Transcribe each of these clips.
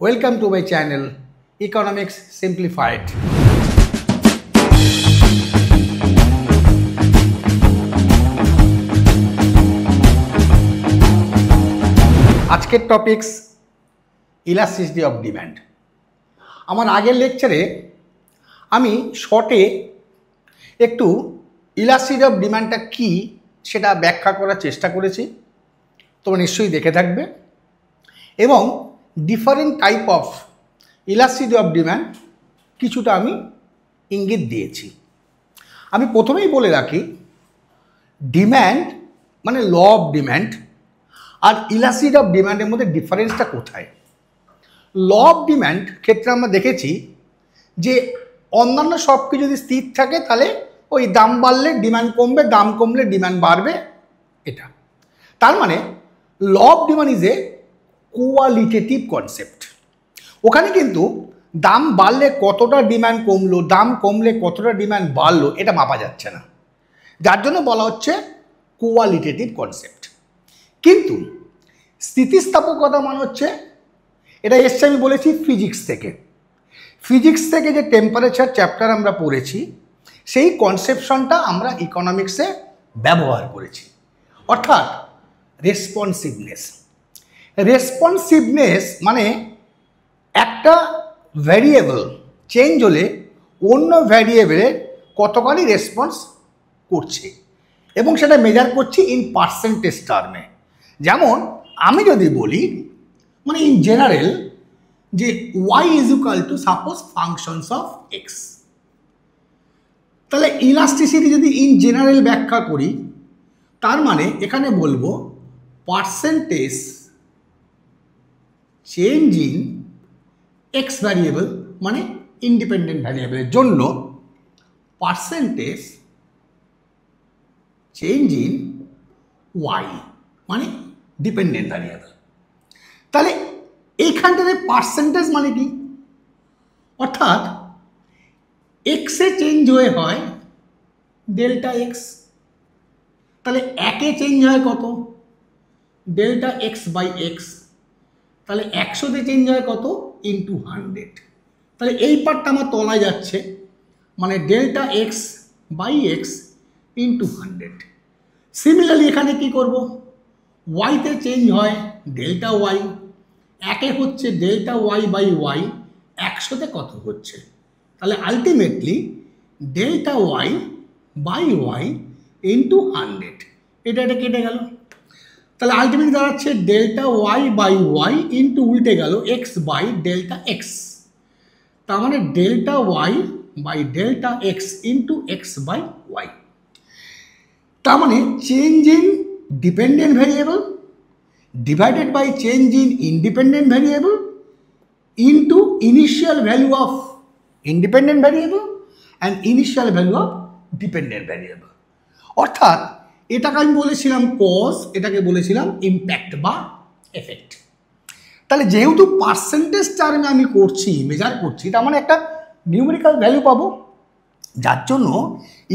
Welcome to my channel Economics Simplified. আজকের topics elasticity of demand. আমার আগের লেকচারে আমি শর্টে একটু ইলাস্টিসিটি অফ ডিম্যান্ডটা কী সেটা ব্যাখ্যা করার চেষ্টা করেছি, তোমরা নিশ্চয়ই দেখে থাকবে। এবং different type of elasticity of demand কিছুটা আমি ইঙ্গিত দিয়েছি। আমি প্রথমেই বলে রাখি, ডিম্যান্ড মানে ল অফ ডিম্যান্ড আর ইলাস্টিসিটি অফ ডিম্যান্ডের মধ্যে ডিফারেন্সটা কোথায়। ল অফ ডিম্যান্ড ক্ষেত্রে আমরা দেখেছি যে অন্যান্য সব কিছু যদি স্থির থাকে তাহলে ওই দাম বাড়লে ডিম্যান্ড কমবে, দাম কমলে ডিম্যান্ড বাড়বে। এটা তার মানে law of demand is a qualitative concept. ওখানে কিন্তু দাম বাড়লে কতটা ডিম্যান্ড কমলো, দাম কমলে কতটা ডিম্যান্ড বাড়লো এটা মাপা যাচ্ছে না, যার জন্য বলা হচ্ছে কোয়ালিটেটিভ কনসেপ্ট। কিন্তু স্থিতিস্থাপকতা মানে হচ্ছে, এটা এসছে আমি বলেছি ফিজিক্স থেকে। ফিজিক্স থেকে যে টেম্পারেচার চ্যাপ্টার আমরা পড়েছি সেই কনসেপশনটা আমরা ইকোনমিক্সে ব্যবহার করেছি, অর্থাৎ রেসপন্সিভনেস। রেসপন্সিভনেস মানে একটা ভ্যারিয়েবল চেঞ্জ হলে অন্য ভ্যারিয়েবলের কতখানি রেসপন্স করছে এবং সেটা মেজার করছি ইন পার্সেন্টেজ টার্মে। যেমন আমি যদি বলি মানে ইন জেনারেল যে y is equal two suppose functions of x, তাহলে ইলাস্টিসিটি যদি ইন জেনারেল ব্যাখ্যা করি তার মানে এখানে বলবো percentage change in x variable মানে ইন্ডিপেন্ডেন্ট ভ্যারিয়েবলের জন্য পার্সেন্টেজ চেঞ্জ ইন ওয়াই মানে ডিপেন্ডেন্ট ভ্যারিয়েবল। তাহলে এইখানটাতে পার্সেন্টেজ মানে কি, অর্থাৎ এক্সে চেঞ্জ হয়ে হয় ডেল্টা এক্স, তাহলে একে চেঞ্জ হয় কত ডেল্টা এক্স বাই এক্স, তাহলে 100তে চেঞ্জ হয় কত ইন্টু 100। তাহলে এই পার্টটা আমার তলায় যাচ্ছে মানে delta X by X into 100। Similarly এখানে কি করব, ওয়াইতে চেঞ্জ হয় ডেল্টা ওয়াই, একে হচ্ছে ডেল্টা ওয়াই বাই ওয়াই, 100তে কত হচ্ছে, তাহলে ultimately delta Y by Y into 100। এটা কেটে গেল, তাহলে আলটিমেটলি দাঁড়াচ্ছে delta Y by Y into উল্টে গেল এক্স বাই ডেল্টা এক্স। তার মানে delta Y by delta X into X by Y. তার মানে change in dependent variable divided by change in independent variable into initial value of independent variable and initial value of dependent variable. অর্থাৎ এটাকে আমি বলেছিলাম cause, এটাকে বলেছিলাম impact বা effect. তাহলে যেহেতু পার্সেন্টেজ টার্মে আমি করছি, মেজার করছি, তার মানে একটা নিউমেরিক্যাল ভ্যালু পাবো, যার জন্য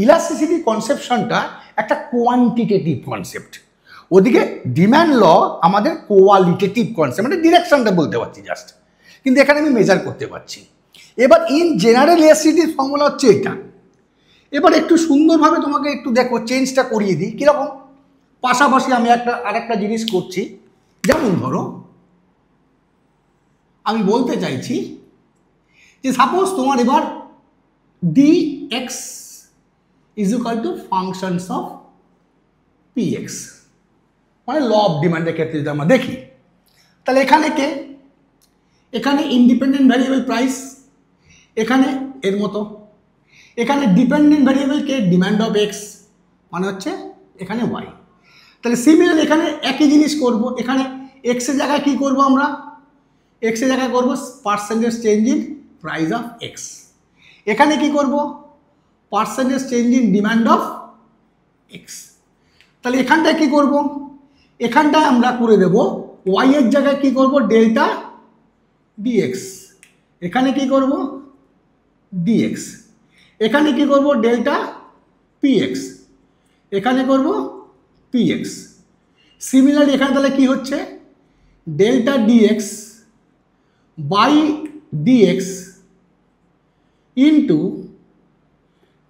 ইলাস্টিসিটি কনসেপশনটা একটা কোয়ান্টিটেটিভ কনসেপ্ট। ওদিকে ডিম্যান্ড ল আমাদের কোয়ালিটেটিভ কনসেপ্ট, মানে ডিরেকশনটা বলতে পারছি জাস্ট, কিন্তু এখানে আমি মেজার করতে পারছি। এবার ইন জেনারেল ইলাস্টিসিটির ফর্মুলা হচ্ছে এটা। এবার একটু সুন্দরভাবে তোমাকে একটু দেখো চেঞ্জটা করিয়ে দিই কীরকম। পাশাপাশি আমি আরেকটা জিনিস করছি, যেমন ধরো আমি বলতে চাইছি যে সাপোজ তোমার এবার D x is equal to functions of P x, মানে ল অফ ডিমান্ডের ক্ষেত্রে যদি আমরা দেখি তাহলে এখানে কে, এখানে ইন্ডিপেন্ডেন্ট ভ্যারিয়েবল প্রাইস, এখানে এর মতো, এখানে dependent variable K demand of x মানে হচ্ছে এখানে ওয়াই। তাহলে সিমিলার এখানে একই জিনিস করব, এখানে এক্সের জায়গায় কী করবো আমরা, এক্সের জায়গায় করবো percentage change in price of X, এখানে কি করব percentage change in demand of x. তাহলে এখানটায় কী করব, এখানটায় আমরা করে দেব ওয়াই এর জায়গায় কী করব ডেল্টা ডিএক্স, এখানে কি করব ডিএক্স, এখানে কি করব ডেল্টা পিএক্স, এখানে করব পিএক্স। সিমিলারলি এখানে তাহলে কি হচ্ছে delta DX by DX into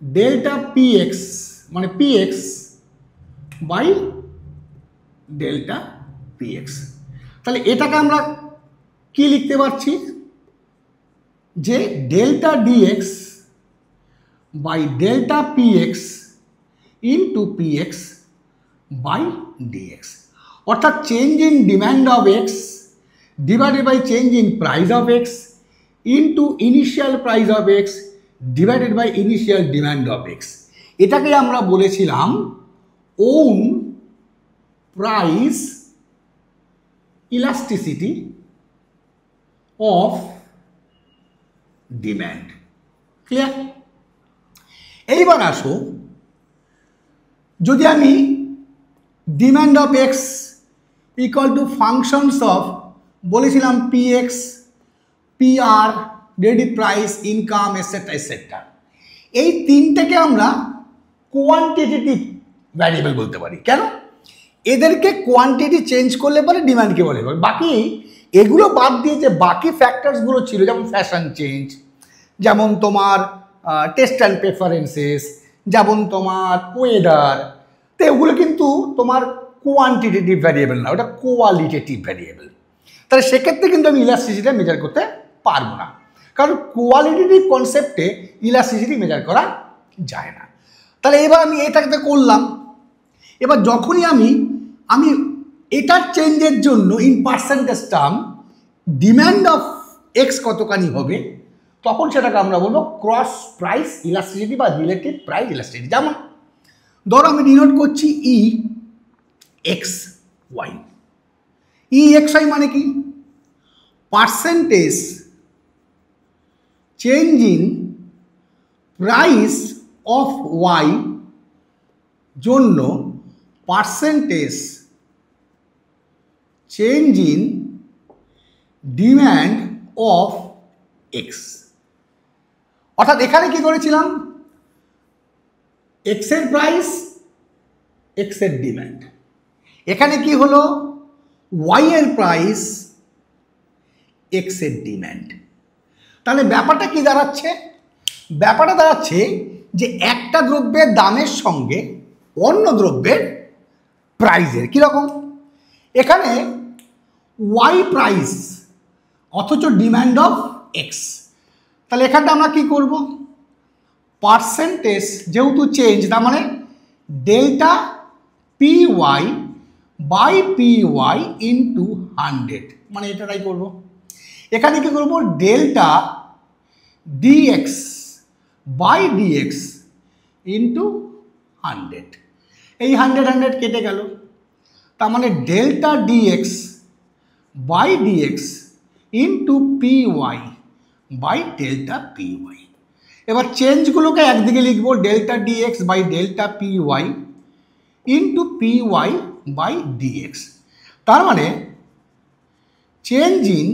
delta PX মানে পিএক্স বাই ডেল্টা পিএক্স। তাহলে এটাকে আমরা কি লিখতে পারছি যে delta DX by delta PX into PX by DX, অর্থাৎ change in demand of X divided by change in price of X into initial price of X divided by initial demand of X. এটাকে আমরা বলেছিলাম own price elasticity of demand. Clear? এইবার আসো, যদি আমি demand of X equal to functions of বলেছিলাম PX, PR, ready price, income etcetera etcetera, এই তিনটাকে আমরা কোয়ান্টিটেটিভ ভ্যারিয়েবল বলতে পারি। কেন? এদেরকে কোয়ান্টিটি চেঞ্জ করলে পরে ডিমান্ডকে বলে, বাকি এগুলো বাদ দিয়ে যে বাকি ফ্যাক্টরসগুলো ছিল, যেমন ফ্যাশন চেঞ্জ, যেমন তোমার টেস্ট অ্যান্ড প্রেফারেন্সেস, যেমন তোমার ওয়েদার, তো এগুলো কিন্তু তোমার কোয়ান্টিটেটিভ ভ্যারিয়েবল না, ওটা কোয়ালিটেটিভ ভ্যারিয়েবল। তাহলে সেক্ষেত্রে কিন্তু আমি ইলাস্টিসিটিটা মেজার করতে পারবো না, কারণ কোয়ালিটেটিভ কনসেপ্টে ইলাস্টিসিটি মেজার করা যায় না। তাহলে এবার আমি এটাকে করলাম। এবার যখনই আমি এটার চেঞ্জের জন্য in percentage term demand of X কতখানি হবে, তখন সেটাকে আমরা বলবো ক্রস প্রাইস ইলাস্টিসিটি বা রিলেটিভ প্রাইস ইলাস্টিসিটি। যেমন ধরো আমি ডিনোট করছি E X Y. E X Y মানে কি? Percentage change in price of Y জন্য percentage change in demand of X. অর্থাৎ এখানে কি করেছিলাম, এক্স এর প্রাইস, এক্স এর ডিম্যান্ড। এখানে কি হলো, ওয়াই এর প্রাইস, এক্স এর ডিম্যান্ড। তাহলে ব্যাপারটা কি দাঁড়াচ্ছে? ব্যাপারটা দাঁড়াচ্ছে যে একটা দ্রব্যের দামের সঙ্গে অন্য দ্রব্যের প্রাইসের কীরকম। এখানে ওয়াই প্রাইস অথচ ডিম্যান্ড অফ এক্স, তাহলে এখানটা আমরা কি করব, পার্সেন্টেজ যেহেতু চেঞ্জ, তার মানে delta P Y by P Y into 100, মানে এটাই করব। এখানে কি করব, delta DX by DX into 100, এই 100 কেটে গেল, তার মানে delta DX by DX into P Y by delta P Y. এবার চেঞ্জগুলোকে একদিকে লিখবো, delta DX by delta P Y into P Y by DX. তার মানে change in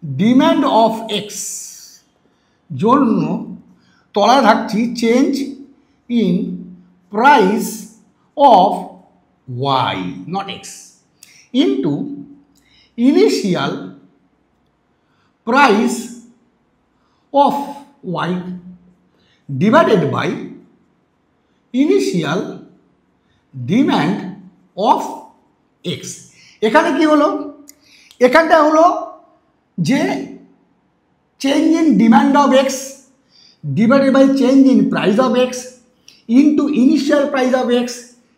demand of X জন্য তলায় থাকছি change in price of Y not X into initial price of Y divided by initial demand of X. এখানে কি হলো, এখানটা হলো যে change in demand of X divided by change in price of X into initial price of X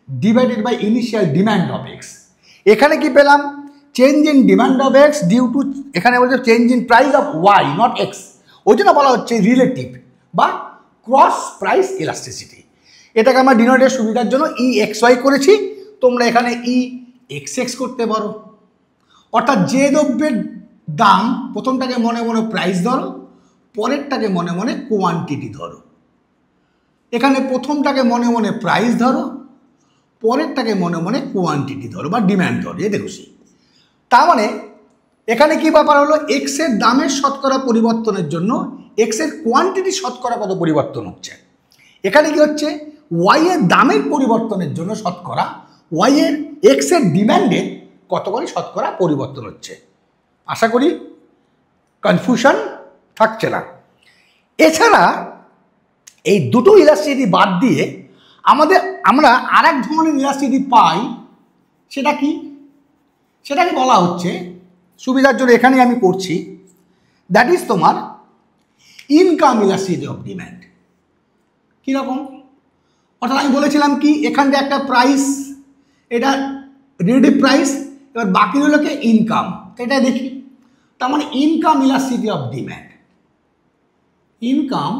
divided by initial demand of X. এখানে কি পেলাম, change in demand of X due to, এখানে বলছে change in price of Y not X, ওই জন্য বলা হচ্ছে relative বা ক্রস প্রাইস ইলাস্টিসিটি। এটাকে আমরা ডিনোটের সুবিধার জন্য ই এক্স ওয়াই করেছি, তোমরা এখানে ই এক্স এক্স করতে পারো। অর্থাৎ যে দ্রব্যের দাম প্রথমটাকে মনে মনে প্রাইস ধরো, পরেরটাকে মনে মনে কোয়ান্টিটি ধরো। এখানে প্রথমটাকে মনে মনে প্রাইস ধরো, পরেরটাকে মনে মনে কোয়ান্টিটি ধরো বা ডিম্যান্ড ধরো, এতে খুশি। তার মানে এখানে কি ব্যাপার হলো, এক্সের দামের শতকরা পরিবর্তনের জন্য এক্সের কোয়ান্টিটি শতকরা কত পরিবর্তন হচ্ছে। এখানে কি হচ্ছে, ওয়াই এর দামের পরিবর্তনের জন্য শতকরা ওয়াই এর এক্সের ডিম্যান্ডের কতখানি শতকরা পরিবর্তন হচ্ছে। আশা করি কনফিউশন থাকছে না। এছাড়া এই দুটো ইলাস্টিসিটি বাদ দিয়ে আমরা আর এক ধরনের ইলাস্টিসিটি পাই, সেটা কি? সেটাকে বলা হচ্ছে, সুবিধার জন্য এখানে আমি করছি, দ্যাট ইজ তোমার ইনকাম ইলাস্টিসিটি অফ ডিম্যান্ড। কীরকম? অর্থাৎ আমি বলেছিলাম কি, এখানটা একটা প্রাইস, এটা রিলেটিভ প্রাইস, এবার বাকিগুলোকে ইনকাম, তো এটা দেখি। তার মানে income elasticity of demand, income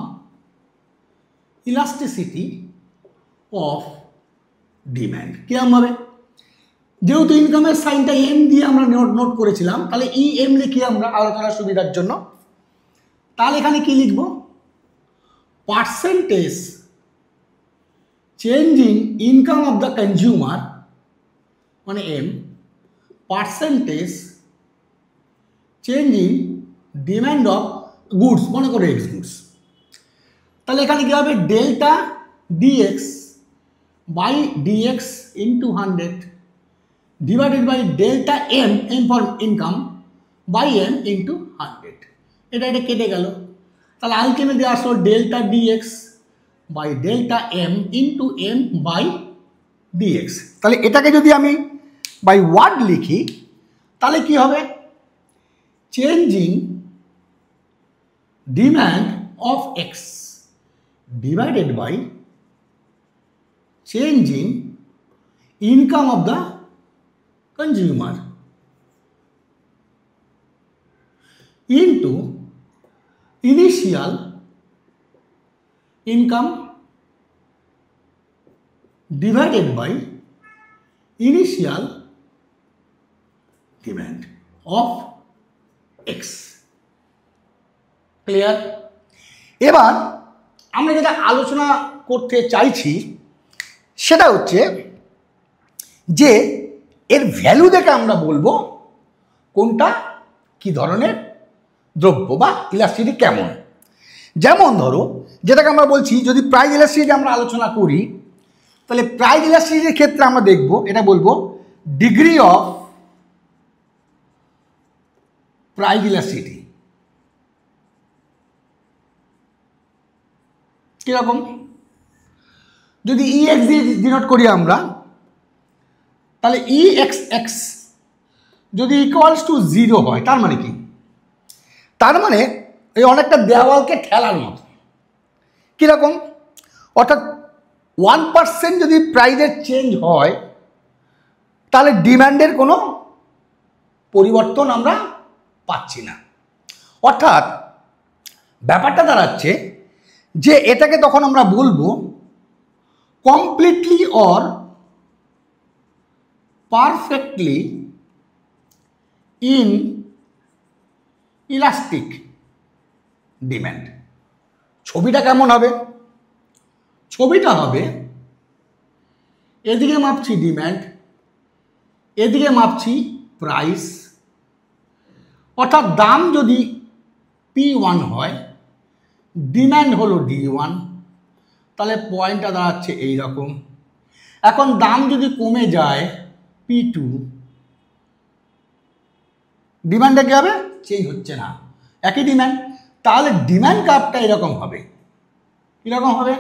elasticity of demand কিরকম হবে? যেহেতু ইনকামের সাইনটা এম দিয়ে আমরা নোট করেছিলাম, তাহলে ই এম লিখি আমরা আলোচনার সুবিধার জন্য। তাহলে এখানে কি লিখব? Percentage changing income of the consumer মানে M, percentage changing demand of goods, মনে করো এক্স গুডস। তাহলে এখানে কী হবে? Delta DX by DX into 100 divided by delta M, M for income, by M into 100। এটা কেটে গেল। তাহলে আলটিমেটলি আসলো delta DX by delta M into M by DX. তাহলে এটাকে যদি আমি বাই ওয়ার্ড লিখি, তাহলে কি হবে? Changing demand of x divided by changing income of the consumer into initial income divided by initial demand of x. Clear? এবার আমরা যেটা আলোচনা করতে চাইছি সেটা হচ্ছে যে এর ভ্যালু দেখে আমরা বলবো কোনটা কি ধরনের দ্রব্য বা ইলাস্টিসিটি কেমন। যেমন ধরো, যেটাকে আমরা বলছি, যদি প্রাইস ইলাস্টিসিটি আমরা আলোচনা করি, তাহলে প্রাইস ইলাস্টিসিটির ক্ষেত্রে আমরা দেখব, এটা বলবো ডিগ্রি অফ প্রাইস ইলাস্টিসিটি। কিরকম? যদি ই এক্স দিয়ে ডিনোট করি আমরা, তাহলে ই এক্স এক্স যদি ইকুয়ালস টু 0 হয়, তার মানে কি? তার মানে এই অনেকটা দেওয়ালকে ঠেলার মতো। কীরকম? অর্থাৎ 1% যদি প্রাইসের চেঞ্জ হয়, তাহলে ডিম্যান্ডের কোনো পরিবর্তন আমরা পাচ্ছি না। অর্থাৎ ব্যাপারটা দাঁড়াচ্ছে যে এটাকে তখন আমরা বলবো completely or perfectly in elastic demand. ছবিটা কেমন হবে? ছবিটা হবে, এদিকে মাপছি ডিম্যান্ড, এদিকে মাপছি প্রাইস। অর্থাৎ দাম যদি P1 হয়, ডিম্যান্ড হলো D1, তাহলে পয়েন্টটা দাঁড়াচ্ছে এইরকম। এখন দাম যদি কমে যায় P2, ডিম্যান্ডে কী হবে? চেঞ্জ হচ্ছে না, একই ডিম্যান্ড। তাহলে ডিম্যান্ড কার্ভটা এরকম হবে। কীরকম হবে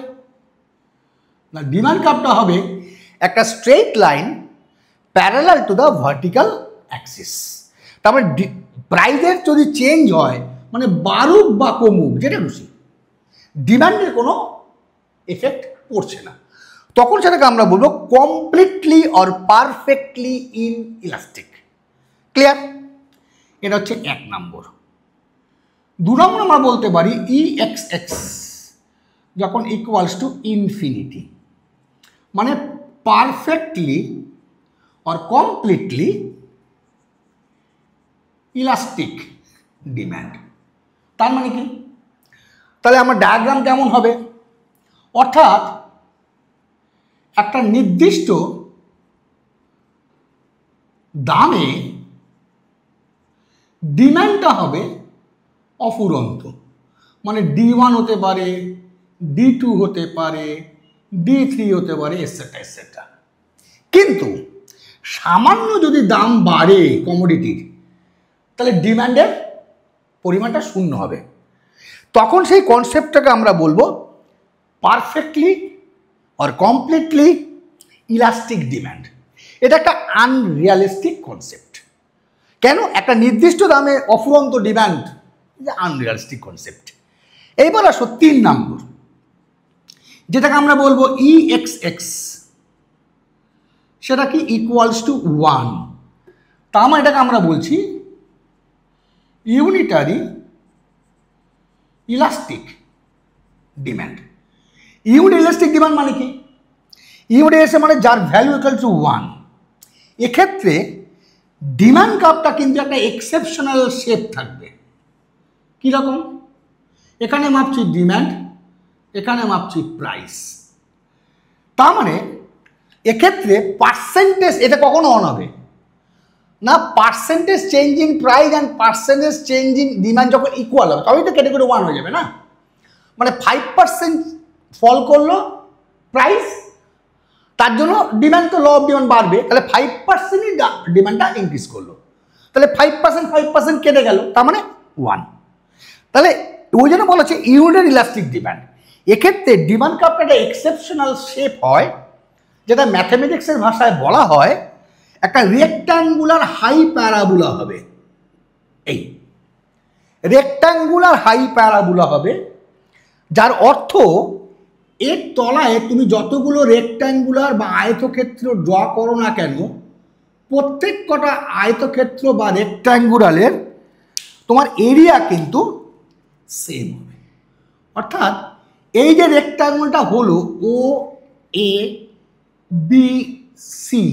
না? ডিম্যান্ড কার্ভটা হবে একটা straight line parallel to the vertical Axis. তারপরে প্রাইসের যদি চেঞ্জ হয়, মানে বাড়ুক বা কমুক, যেটা খুশি, ডিম্যান্ডের কোনো এফেক্ট পড়ছে না, তখন সেটাকে আমরা বলবো completely or perfectly in elastic. Clear? এটা হচ্ছে 1 নম্বর। 2 নম্বর আমরা বলতে পারি ই এক্স এক্স যখন ইকুয়ালস টু ইনফিনিটি, মানে perfectly or completely elastic demand. তার মানে কি? তাহলে আমার ডায়াগ্রাম কেমন হবে? অর্থাৎ একটা নির্দিষ্ট দামে ডিম্যান্ডটা হবে অফুরন্ত, মানে D1 হতে পারে, D2 হতে পারে, D3 হতে পারে, এটসেট্রা এটসেট্রা। কিন্তু সামান্য যদি দাম বাড়ে কমোডিটির, তাহলে ডিম্যান্ডের পরিমাণটা শূন্য হবে, তখন সেই কনসেপ্টটাকে আমরা বলবো perfectly or completely elastic demand. এটা একটা আনরিয়ালিস্টিক কনসেপ্ট। কেন? একটা নির্দিষ্ট দামে অফুরন্ত ডিম্যান্ড, আনরিয়ালিস্টিক কনসেপ্ট। এইবার আসো 3 নম্বর, যেটাকে আমরা বলবো EXX, সেটা কি ইকুয়ালস টু 1। তা মানে এটাকে আমরা বলছি unitary elastic demand. Unit elastic demand মানে কি? ইউনিট এসে মানে যার ভ্যালু ইকুয়াল টু 1। এক্ষেত্রে ডিমান্ড কার্ভটা কিন্তু একটা এক্সেপশনাল শেপ থাকবে। কীরকম? এখানে মাপছি ডিম্যান্ড, এখানে মাপছি প্রাইস। তার মানে এক্ষেত্রে পার্সেন্টেজ এটা কখনো অন হবে না। Percentage change in price and percentage change in demand যখন ইকুয়াল হবে তবেই তো ক্যাটাগরি 1 হয়ে যাবে না। মানে 5% ফল করলো প্রাইস, তার জন্য ডিমান্ড তো ল অফ ডিমান্ড বাড়বে, তাহলে 5%ই ডিমান্ডটা ইনক্রিজ করলো, তাহলে 5% কেটে গেল, তার মানে 1। তাহলে ওই জন্য বলা হচ্ছে ইউনিট ইলাস্টিক ডিমান্ড। এক্ষেত্রে ডিমান্ড কার্ভটা একটা এক্সেপশনাল শেপ হয়, যেটা ম্যাথমেটিক্সের ভাষায় বলা হয় একটা রেক্ট্যাঙ্গুলার হাই প্যারাবোলা হবে। এই রেক্ট্যাঙ্গুলার হাই প্যারাবোলা হবে, যার অর্থ এর তলায় তুমি যতগুলো রেক্ট্যাঙ্গুলার বা আয়তক্ষেত্র ড্র করো না কেন, প্রত্যেক কটা আয়তক্ষেত্র বা রেক্ট্যাঙ্গুলারের তোমার এরিয়া কিন্তু সেম হবে। অর্থাৎ এই যে রেক্ট্যাঙ্গুলটা হলো ও এ বি সি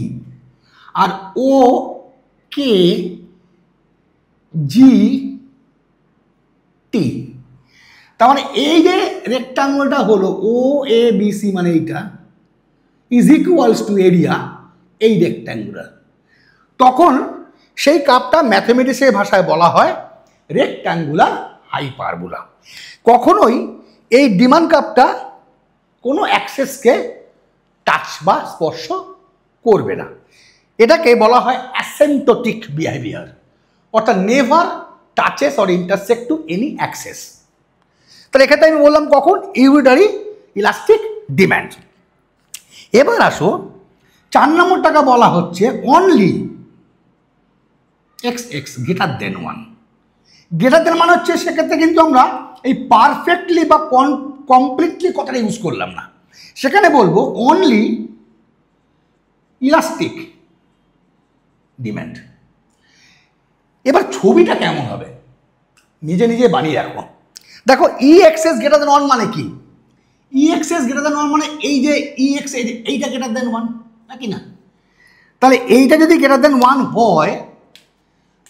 আর ও কে জি টি, তার মানে এই যে রেক্ট্যাঙ্গুলটা হলো ও এ বি সি মানে এইটা ইজ ইকুয়ালস টু এরিয়া এই রেক্ট্যাঙ্গুলার, তখন সেই কার্ভটা ম্যাথমেটিক্সের ভাষায় বলা হয় রেক্ট্যাঙ্গুলার হাইপারবোলা। কখনোই এই ডিমান্ড কার্ভটা কোনো অ্যাক্সেসকে টাচ বা স্পর্শ করবে না। এটাকে বলা হয় অ্যাসেম্পটোটিক বিহেভিয়ার, অর্থাৎ never touches or intersect to any access. তাহলে এক্ষেত্রে আমি বললাম কখন ইউনিটারি ইলাস্টিক ডিম্যান্ড। এবার আসো 4 নম্বরটাকে বলা হচ্ছে only XX greater than 1। Greater than মানে হচ্ছে সেক্ষেত্রে কিন্তু আমরা এই পারফেক্টলি বা কমপ্লিটলি কথাটা ইউজ করলাম না, সেখানে বলবো অনলি ইলাস্টিক ডিম্যান্ড। এবার ছবিটা কেমন হবে নিজে নিজে বানিয়ে রাখো। দেখো EXX গ্রেটার দেন 1 মানে কি? EXX গ্রেটার দেন 1 মানে এই যে EX এইটা গ্রেটার দেন 1 নাকি না? তাহলে এইটা যদি গ্রেটার দেন 1 হয়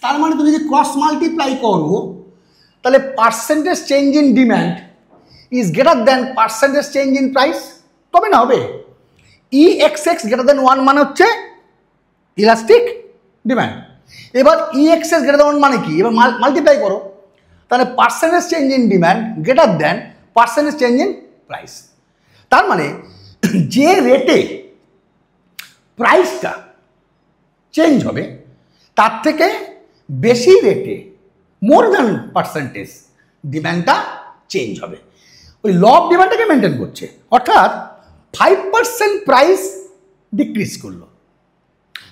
তার মানে তুমি যদি ক্রস মাল্টিপ্লাই করো তাহলে percentage change in demand is greater than percentage change in price, তবে না হবে। EXX গ্রেটার দেন 1 মানে হচ্ছে ইলাস্টিক ডিম্যান্ড। এবার EXX গ্রেটার দেন 1 মানে কি? এবার মাল্টিপ্লাই করো, তাহলে percentage change in demand greater than percentage change in price. তার মানে যে রেটে প্রাইসটা চেঞ্জ হবে তার থেকে বেশি রেটে মোর দ্যান পার্সেন্টেজ ডিম্যান্ডটা চেঞ্জ হবে। ওই ল অফ ডিম্যান্ডটাকে মেনটেন করছে, অর্থাৎ 5% প্রাইস ডিক্রিজ করলো,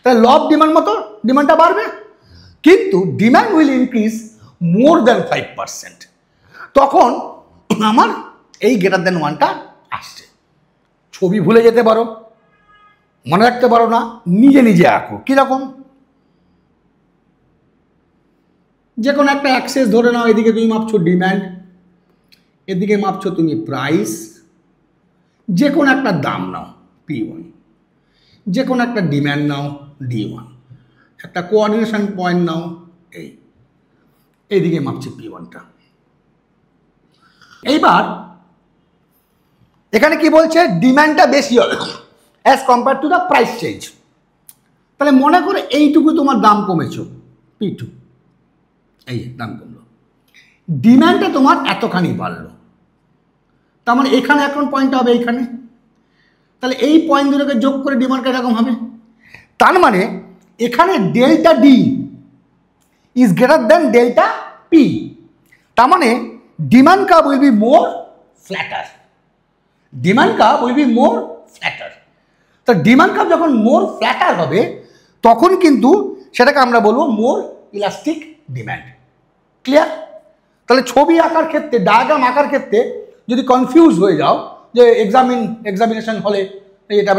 তাহলে ল অফ ডিম্যান্ড মতো ডিম্যান্ডটা বাড়বে, কিন্তু demand will increase more than 5%, তখন আমার এই গ্রেটার দেন 1টা আসছে। ছবি ভুলে যেতে পারো, মনে রাখতে পারো না, নিজে নিজে আঁকো। কীরকম? যে কোনো একটা অ্যাক্সেস ধরে নাও, এদিকে তুমি মাপছো ডিম্যান্ড, এদিকে মাপছো তুমি প্রাইস, যে কোনো একটা দাম নাও P1, যে কোনো একটা ডিম্যান্ড নাও D1, একটা কোঅর্ডিনেশন পয়েন্ট নাও এইদিকে মাপছি P1টা। এইবার এখানে কি বলছে? ডিম্যান্ডটা বেশি হবে as compare to the price change. তাহলে মনে করে এইটুকু তোমার দাম কমেছো P2, এই দাম কমলো, ডিম্যান্ডে তোমার এতখানি বাড়লো, তার মানে এখানে এখন পয়েন্টটা হবে এইখানে, তাহলে এই পয়েন্ট দুটোকে যোগ করে ডিমান্ডটা এরকম হবে। তার মানে এখানে delta D is greater than delta P, তার মানে demand curve will be more platter, demand curve will be more platter. তো ডিমান্ড কার্ভ যখন মোর ফ্ল্যাটার হবে তখন কিন্তু সেটাকে আমরা বলবো মোর ইলাস্টিক ডিম্যান্ড। ক্লিয়ার? তাহলে ছবি আঁকার ক্ষেত্রে, ডায়াগ্রাম আঁকার ক্ষেত্রে যদি কনফিউজ হয়ে যাও যে এক্সামিনেশন হলে এটা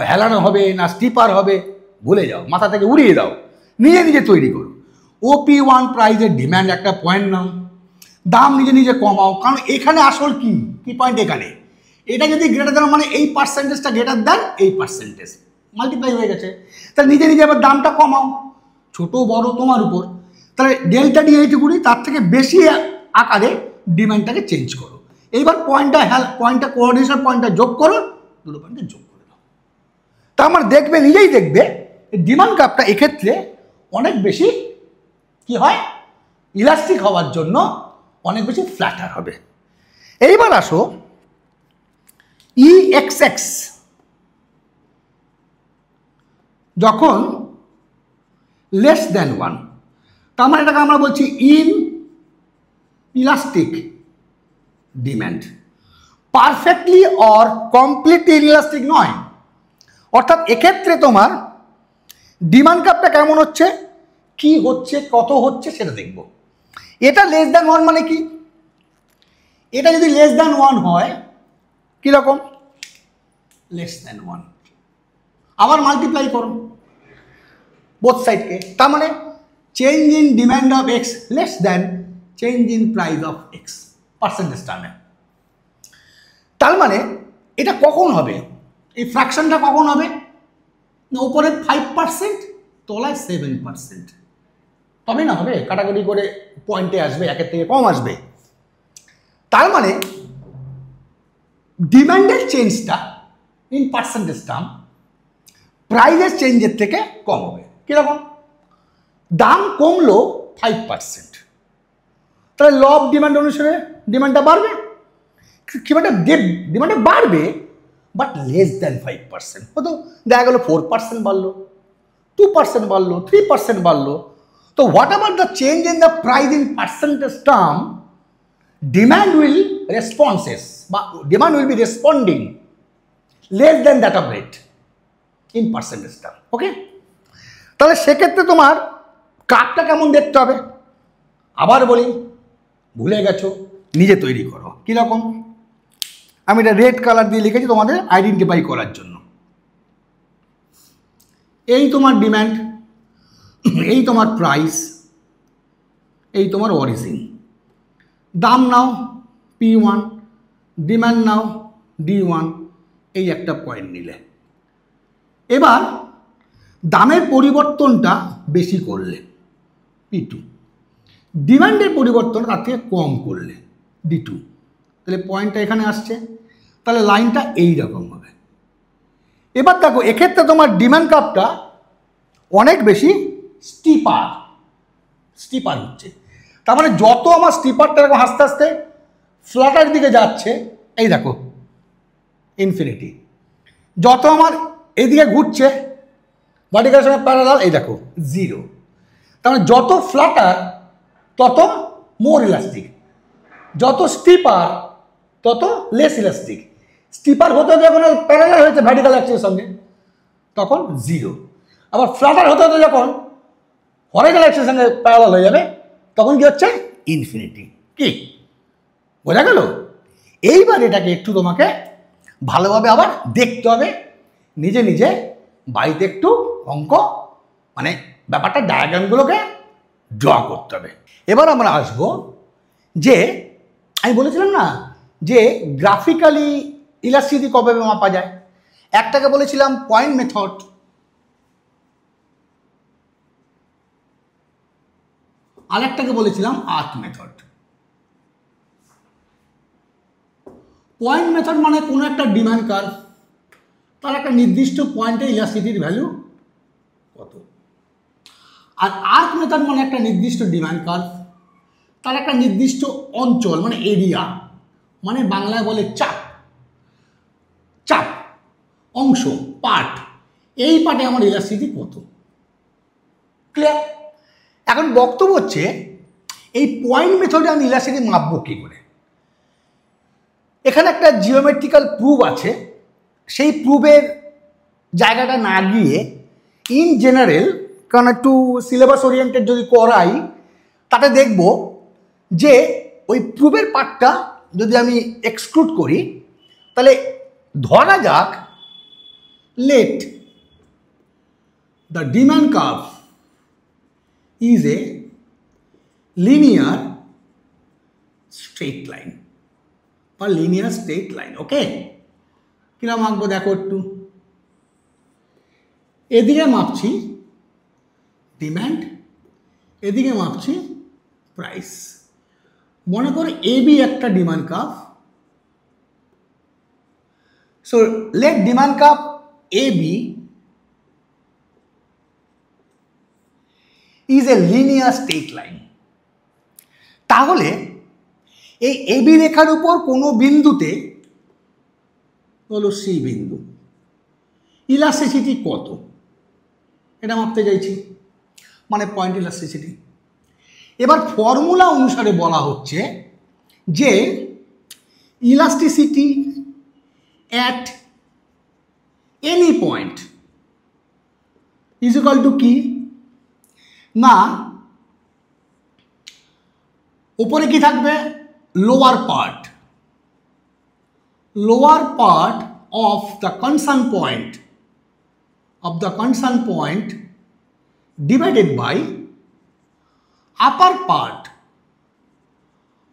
হেলানো হবে না স্টিপার হবে, ভুলে যাও, মাথা থেকে উড়িয়ে দাও, নিজে নিজে তৈরি করো। OP1 প্রাইজের ডিম্যান্ড একটা পয়েন্ট নাও, দাম নিজে নিজে কমাও, কারণ এখানে আসল কি পয়েন্ট এখানে, এটা যদি গ্রেটার দেন মানে এই পার্সেন্টেজটা গ্রেটার দেন এই পার্সেন্টেজ, মাল্টিপ্লাই হয়ে গেছে, তাহলে নিজে নিজে আবার দামটা কমাও, ছোট বড় তোমার উপর। তাহলে ডেল্টা ডি এইটুকুনি, তার থেকে বেশি আকারে ডিমান্ডটাকে চেঞ্জ করো। এইবার পয়েন্টটা কোঅর্ডিনেশন পয়েন্টটা যোগ করো, দুটো পয়েন্টে যোগ করে দাও। তা আমার দেখবে, নিজেই দেখবে ডিমান্ড কার্ভটা এক্ষেত্রে অনেক বেশি কি হয়, ইলাস্টিক হওয়ার জন্য অনেক বেশি ফ্ল্যাটার হবে। এইবার আসো EXX যখন লেস দেন 1, তার মানে এটাকে আমরা বলছি inelastic demand, perfectly or completely inelastic নয়। অর্থাৎ এক্ষেত্রে তোমার ডিমান্ড কার্ভটা কেমন হচ্ছে, কি হচ্ছে, কত হচ্ছে সেটা দেখব। এটা লেস দ্যান 1 মানে কি, এটা যদি লেস দ্যান 1 হয় কীরকম, লেস দ্যান 1 আবার মাল্টিপ্লাই করো বোথ সাইডকে, তার মানে change in demand of x less than change in price of x percentage টার্মে। তার মানে এটা কখন হবে, এই ফ্র্যাকশনটা কখন হবে, উপরে 5%, তলায় 7%, তবেই না হবে, কাটাকুটি করে পয়েন্টে আসবে, একের থেকে কম আসবে। তার মানে ডিম্যান্ডের চেঞ্জটা ইন পার্সেন্টেজ টার্ম প্রাইসের চেঞ্জের থেকে কম হবে। কীরকম, দাম কমলো 5%, তাহলে ল অফ ডিমান্ড অনুসারে ডিমান্ডটা বাড়বে, ডিমান্ডটা বাড়বে বাট লেস দ্যান 5%, হয়তো দেখা গেলো 4% বাড়লো, 2% বাড়লো, 3% বাড়লো। তো whatever the change in the price in percentage term, demand will be responding less than that of rate in percentage term. Okay, তাহলে সেক্ষেত্রে তোমার কার্ভটা কেমন দেখতে হবে, আবার বলি, ভুলে গেছো, নিজে তৈরি করো। কীরকম, আমি এটা রেড কালার দিয়ে লিখেছি তোমাদের আইডেন্টিফাই করার জন্য। এই তোমার ডিম্যান্ড, এই তোমার প্রাইস, এই তোমার অরিজিন, দাম নাও P1, ডিম্যান্ড নাও D1, এই একটা পয়েন্ট নিলে। এবার দামের পরিবর্তনটা বেশি করলে P2, ডিমান্ডের পরিবর্তন তার থেকে কম করলে D2, তাহলে পয়েন্টটা এখানে আসছে, তাহলে লাইনটা এই রকম হবে। এবার দেখো এক্ষেত্রে তোমার ডিমান্ড কার্ভটা অনেক বেশি স্টিপার হচ্ছে, তার মানে যত আমার স্টিপারটা এরকম আস্তে আস্তে ফ্ল্যাটার দিকে যাচ্ছে, এই দেখো ইনফিনিটি, যত আমার এইদিকে ঘুরছে ভার্টিক্যালের সঙ্গে প্যারালাল, এই দেখো 0। তার মানে যত ফ্ল্যাটার তত মোর ইলাস্টিক, যত স্টিপার তত লেস ইলাস্টিক। স্টিপার হতে যখন প্যারালাল হয়েছে ভার্টিক্যাল অ্যাক্সিসের সঙ্গে তখন 0, আবার ফ্ল্যাটার হতে হতে যখন হরাইজন্টাল অ্যাক্সিসের সঙ্গে প্যারালাল হয়ে যাবে তখন কি হচ্ছে, ইনফিনিটি। কি বোঝা গেল? এইবার এটাকে একটু তোমাকে ভালোভাবে আবার দেখতে হবে, নিজে নিজে বাড়িতে একটু অঙ্ক মানে ব্যাপারটা ডায়াগ্রামগুলোকে ড্র করতে হবে। এবার আমরা আসবো যে আমি বলেছিলাম না যে গ্রাফিক্যালি ইলাস্টিসিটি কবে মাপা যায়, একটাকে বলেছিলাম পয়েন্ট মেথড, আরেকটাকে বলেছিলাম আর্ক মেথড। পয়েন্ট মেথড মানে কোনো একটা ডিমান্ড কার্ভ, তার একটা নির্দিষ্ট পয়েন্টে ইলাস্টিসিটির ভ্যালু কত, আর আর্ক মেথড মানে একটা নির্দিষ্ট ডিমান্ড কার্ভ, তার একটা নির্দিষ্ট অঞ্চল মানে এরিয়া, মানে বাংলায় বলে চাপ অংশ, পার্ট, এই পার্টে আমার ইলাস্টিসিটি কত। ক্লিয়ার? এখন বক্তব্য হচ্ছে এই পয়েন্ট মেথডে আমি ইলাস্টিসিটি মাপবো কী করে? এখানে একটা জিওমেট্রিক্যাল প্রুফ আছে, সেই প্রুফের জায়গাটা না গিয়ে ইন জেনারেল, কারণ একটু সিলেবাস ওরিয়েন্টেড যদি করাই, তাতে দেখব যে ওই প্রুফের পার্টটা যদি আমি এক্সক্লুড করি, তাহলে ধরা যাক let the demand curve is a linear straight line or linear straight line. ওকে, কিরকম আঁকবো দেখো একটু। এদিকে মাপছি ডিম্যান্ড, এদিকে মাপছি প্রাইস। মনে করো এবি একটা demand curve. So let demand curve AB is a linear straight line. তাহলে এই AB রেখার উপর কোনো বিন্দুতে, হলো C বিন্দু, ইলাস্টিসিটি কত এটা মাপতে চাইছি, মানে পয়েন্ট ইলাস্টিসিটি। এবার ফর্মুলা অনুসারে বলা হচ্ছে যে elasticity at any point is equal to কি না, উপরে কি থাকবে, lower part of the concern point divided by upper part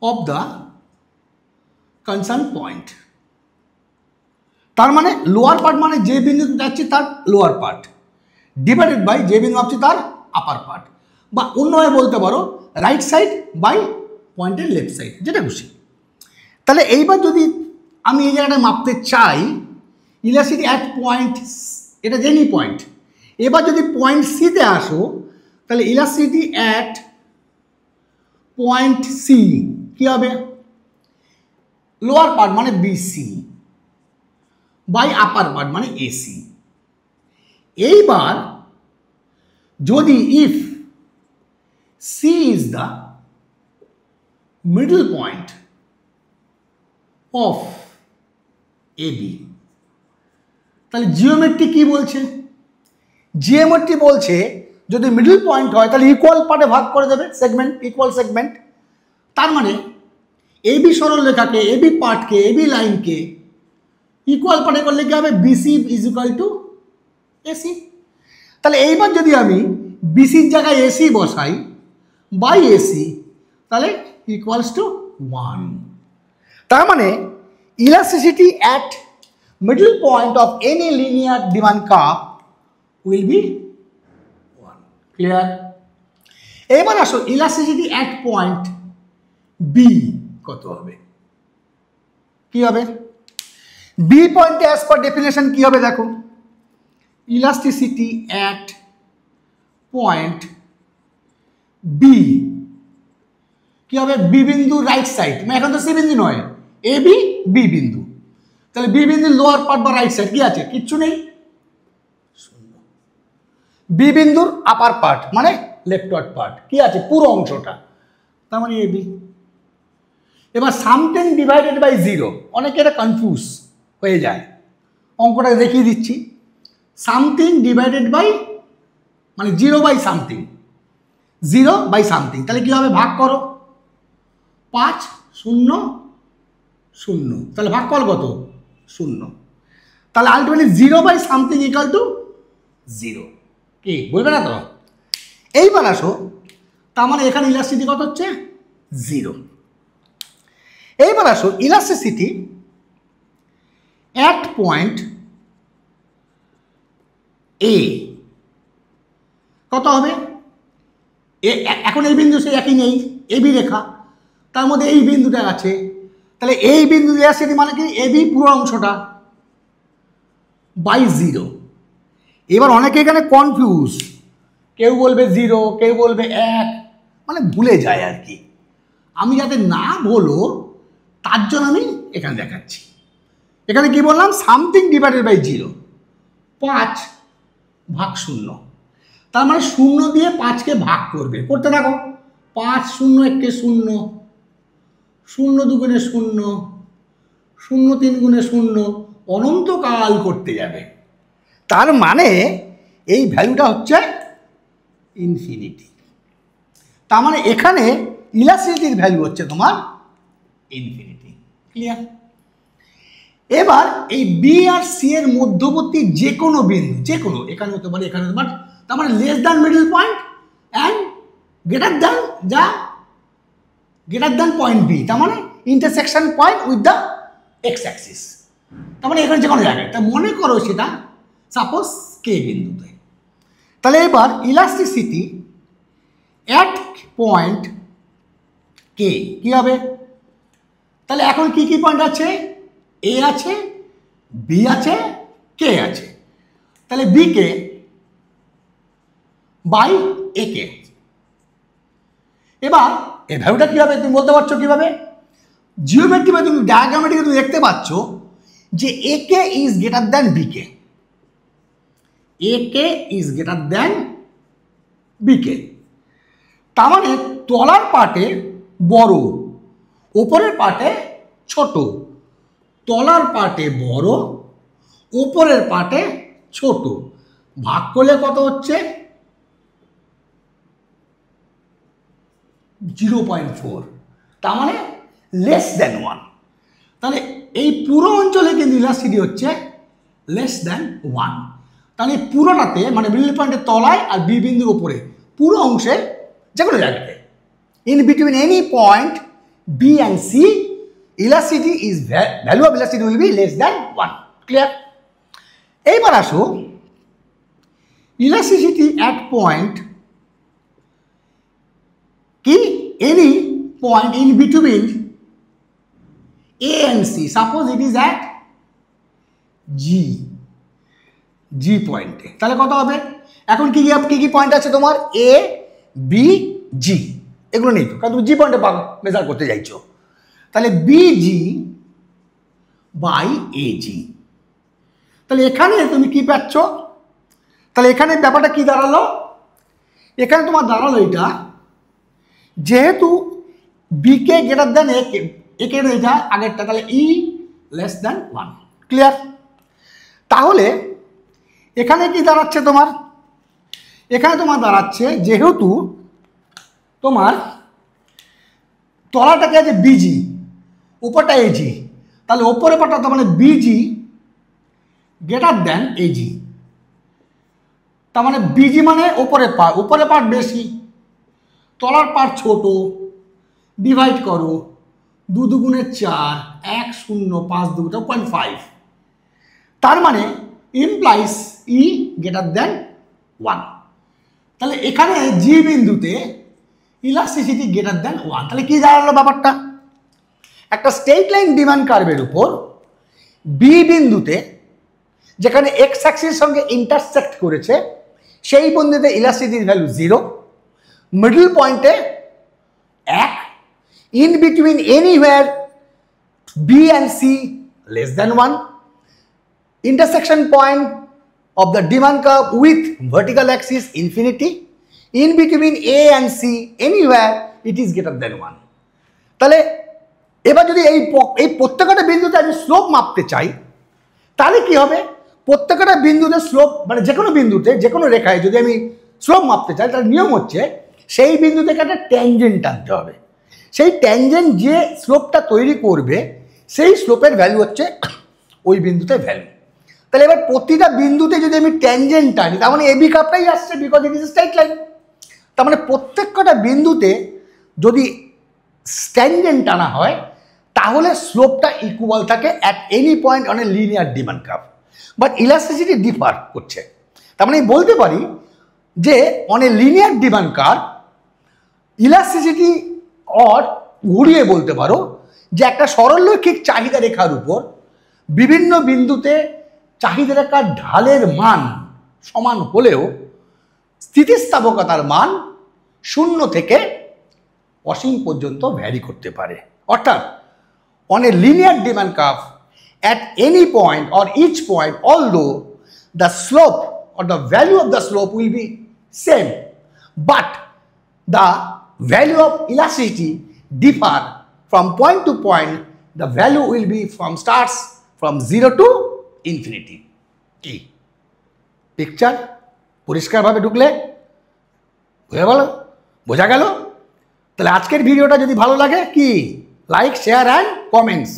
of the concern point. তার মানে লোয়ার পার্ট মানে যে বিন্দুতে যাচ্ছি তার লোয়ার পার্ট, ডিভাইডেড বাই যে বিন্দু ভাবছি তার আপার পার্ট, বা অন্যভাবে বলতে পারো রাইট সাইড বাই পয়েন্টের লেফট সাইড, যেটা খুশি। তাহলে এইবার যদি আমি এই জায়গাটা মাপতে চাই ইলাস্টিসিটি অ্যাট পয়েন্ট, এটা জেনি পয়েন্ট। এবার যদি পয়েন্ট সিতে আসো, তাহলে ইলাস্টিসিটি অ্যাট পয়েন্ট সি কী হবে, লোয়ার পার্ট মানে বিসি বাই আপার পার্ট মানে এসি। এইবার যদি if C is the middle point of AB, তাহলে জিওমেট্রি কি বলছে, জিওমেট্রি বলছে যদি মিডল পয়েন্ট হয় তাহলে ইকুয়াল পার্টে ভাগ করে দেবে সেগমেন্ট, ইকুয়াল সেগমেন্ট। তার মানে এবি সরলরেখাকে, এবি পার্টকে, এবি লাইনকে ইকুয়াল পার্টে করলে কি হবে, BC is equal to AC. তাহলে এইবার যদি আমি বিসির জায়গায় এসি বসাই বাই এসি, তাহলে ইকুয়ালস টু 1। তার মানে elasticity at middle point of any linear demand curve will be 1। Clear? এবার আসো ইলাস্টিসিটি অ্যাট পয়েন্ট বি কত হবে, কি হবে, বি পয়েন্টে অ্যাজ পার ডেফিনেশন কি হবে দেখো, ইলাস্টিসিটি অ্যাট পয়েন্ট বি কি হবে, বি বিন্দু রাইট সাইড, মানে এখন তো সি বিন্দু নয়, এ বি বি বিন্দু, তাহলে বি বিন্দুর লোয়ার পার্ট বা রাইট সাইড কি আছে, কিচ্ছু নেই, শূন্য। বি বিন্দুর আপার পার্ট মানে লেফটওয়ার্ড পার্ট কি আছে, পুরো অংশটা, তার মানে এ বি। এবার সামথিং ডিভাইডেড বাই 0, অনেকে এটা কনফিউজ হয়ে যায়, অঙ্কটা দেখিয়ে দিচ্ছি। সামথিং ডিভাইডেড বাই মানে 0 বাই সামথিং, 0 বাই সামথিং, তাহলে কী হবে, ভাগ করো 5 0 0, তাহলে ভাগ কর কত 0, তাহলে ultimately 0 by something equal to 0। কি বলবে না তো? এইবার আসো, তার মানে এখানে ইলাস্টিসিটি কত হচ্ছে 0। এইবার আসো ইলাস্টিসিটি অ্যাট পয়েন্ট এ কত হবে, এখন এই বিন্দু সেই একই নেই, এবি রেখা, তার মধ্যে এই বিন্দুটা আছে, তাহলে এই বিন্দু ইলাস্টিসিটি মানে কি, এবি পুরো অংশটা বাই 0। এবার অনেকে এখানে কনফিউজ, কেউ বলবে 0, কেউ বলবে 1, মানে ভুলে যায় আর কি। আমি যাতে না বলো তার জন্য আমি এখানে দেখাচ্ছি। এখানে কি বললাম, সামথিং ডিভাইডেড বাই 0, 5 ভাগ 0, তার মানে 0 দিয়ে 5কে ভাগ করবে, করতে থাকো, 5 শূন্য একে শূন্য, 0 দুগুণে 0, 0 3 গুণে 0, অনন্তকাল করতে যাবে। তার মানে এই ভ্যালুটা হচ্ছে ইনফিনিটি। তার মানে এখানে ইলাস্টিসিটির ভ্যালু হচ্ছে তোমার ইনফিনিটি। ক্লিয়ার? এবার এই বি আর সি এর মধ্যবর্তী যে কোনো বিন্দু, যে কোনো, এখানে হতে পারে, এখানে হতে পারে, তার মানে less than middle point and greater than, যা গ্রেটার দ্যান পয়েন্ট বি, তার মানে intersection point with the x Axis. তার মানে এখানে যে কোনো জায়গায়, তা মনে করো সেটা সাপোজ কে বিন্দুতে। তাহলে এবার ইলাস্টিসিটি অ্যাট পয়েন্ট কে কি হবে? তাহলে এখন কি কি পয়েন্ট আছে? এ আছে, বি আছে, কে আছে। তাহলে বি কে বাই এ কে। এবার এই ভ্যালুটা কি হবে তুমি বলতে পারছো কিভাবে? জিওমেট্রি বা তুমি ডায়াগ্রামেটিকে তুমি দেখতে পাচ্ছ যে A K is greater than B K, A K is greater than B K. তার মানে তলার পার্টে বড়, ওপরের পার্টে ছোট, তলার পার্টে বড়, ওপরের পার্টে ছোট, ভাগ করলে কত হচ্ছে? 0.4, তার মানে লেস দ্যান 1। তাহলে এই পুরো অঞ্চলে কিন্তু ইলাস্টিসিটি হচ্ছে লেস দ্যান 1। তাহলে পুরোটাতে মানে মিডল পয়েন্টের তলায় আর বি বিন্দুর উপরে পুরো অংশে যে কোনো জায়গাতে in between any point B and C elasticity is value of elasticity will be less than 1। Clear? এইবার আসো ইলাস্টিসিটি অ্যাট পয়েন্ট কি, any point in between A and C. Suppose it is at G, G পয়েন্টে। তাহলে কত হবে? এখন কি কি পয়েন্ট আছে তোমার? A, B, G, এগুলো নেই তো, কারণ তুমি জি পয়েন্টে মেজার করতে চাইছো। তাহলে BG বাই AG। তাহলে এখানে তুমি কি পাচ্ছ? তাহলে এখানে ব্যাপারটা কি দাঁড়ালো? এখানে তোমার দাঁড়ালো এটা, যেহেতু B k greater than a কে, একে এটা আগেরটা, তাহলে ই লেস দ্যান 1। ক্লিয়ার? তাহলে এখানে কি দাঁড়াচ্ছে তোমার? এখানে তোমার দাঁড়াচ্ছে যেহেতু তোমার তলাটাকে আছে বিজি, উপরটা এজি, তাহলে ওপরে পাটা তার মানে বিজি গ্রেটার দ্যান এজি। তার মানে বিজি মানে উপরে পার্ট বেশি, তলার পার্ট ছোট, ডিভাইড করো, 2 দুগুণে 4, 1 0, 5 দুগুণে 0.5, তার মানে ইমপ্লাইজ ই গ্রেটার দ্যান 1। তাহলে এখানে জি বিন্দুতে ইলাস্টিসিটি গ্রেটার দ্যান 1। তাহলে কি দাঁড়ালো ব্যাপারটা? একটা স্ট্রেট লাইন ডিমান্ড কার্ভের উপর বি বিন্দুতে যেখানে এক্স অ্যাক্সিসের সঙ্গে ইন্টারসেক্ট করেছে সেই বিন্দুতে ইলাস্টিসিটির ভ্যালু 0, মিডল পয়েন্টে 1, in between anywhere B and C less than 1, intersection point of the demand curve with vertical axis infinity, in between A and C anywhere it is greater than 1। তাহলে এবার যদি এই প্রত্যেকটা বিন্দুতে আমি স্লোপ মাপতে চাই তাহলে কি হবে? প্রত্যেকটা বিন্দুতে স্লোপ মানে যে কোনো বিন্দুতে যে কোনো রেখায় যদি আমি স্লোপ মাপতে চাই তার নিয়ম হচ্ছে সেই বিন্দু থেকে একটা ট্যানজেন্ট টানতে হবে। সেই ট্যানজেন্ট যে স্লোপটা তৈরি করবে সেই স্লোপের ভ্যালু হচ্ছে ওই বিন্দুতে ভ্যালু। তাহলে এবার প্রতিটা বিন্দুতে যদি আমি ট্যানজেন্ট টানি তার মানে এবি কাপটাই আসছে, because it is straight line. তার মানে প্রত্যেকটা বিন্দুতে যদি ট্যানজেন্ট টানা হয় তাহলে স্লোপটা ইকুয়াল থাকে at any point on a linear demand curve. But elasticity differ করছে। তার মানে বলতে পারি যে on a linear demand curve elasticity or ঘুরিয়ে বলতে পারো যে একটা সরলরৈখিক চাহিদা রেখার উপর বিভিন্ন বিন্দুতে চাহিদা রেখার ঢালের মান সমান হলেও স্থিতিস্থাপকতার মান 0 থেকে অসীম পর্যন্ত ভ্যারি করতে পারে। অর্থাৎ on a linear demand curve at any point or each point, although the slope or the value of the slope will be same, but the value of elasticity differ from point to point, the value will be starts from 0 to infinity. কি picture পরিষ্কারভাবে ঢুকলে বোঝা গেল? তাহলে আজকের ভিডিওটা যদি ভালো লাগে কি লাইক শেয়ার অ্যান্ড কমেন্টস,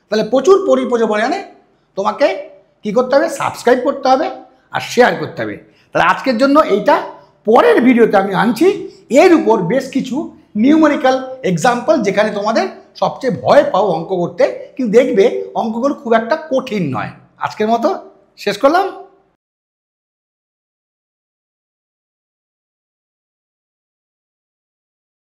তাহলে প্রচুর পরিমাণে তোমাকে কি করতে হবে, সাবস্ক্রাইব করতে হবে আর শেয়ার করতে হবে। তাহলে আজকের জন্য এইটা, পরের ভিডিওতে আমি আনছি এর উপর বেশ কিছু নিউমেরিক্যাল এক্সাম্পল, যেখানে তোমাদের সবচেয়ে ভয় পাও অঙ্ক করতে, কিন্তু দেখবে অঙ্কগুলো খুব একটা কঠিন নয়। আজকের মতো শেষ করলাম।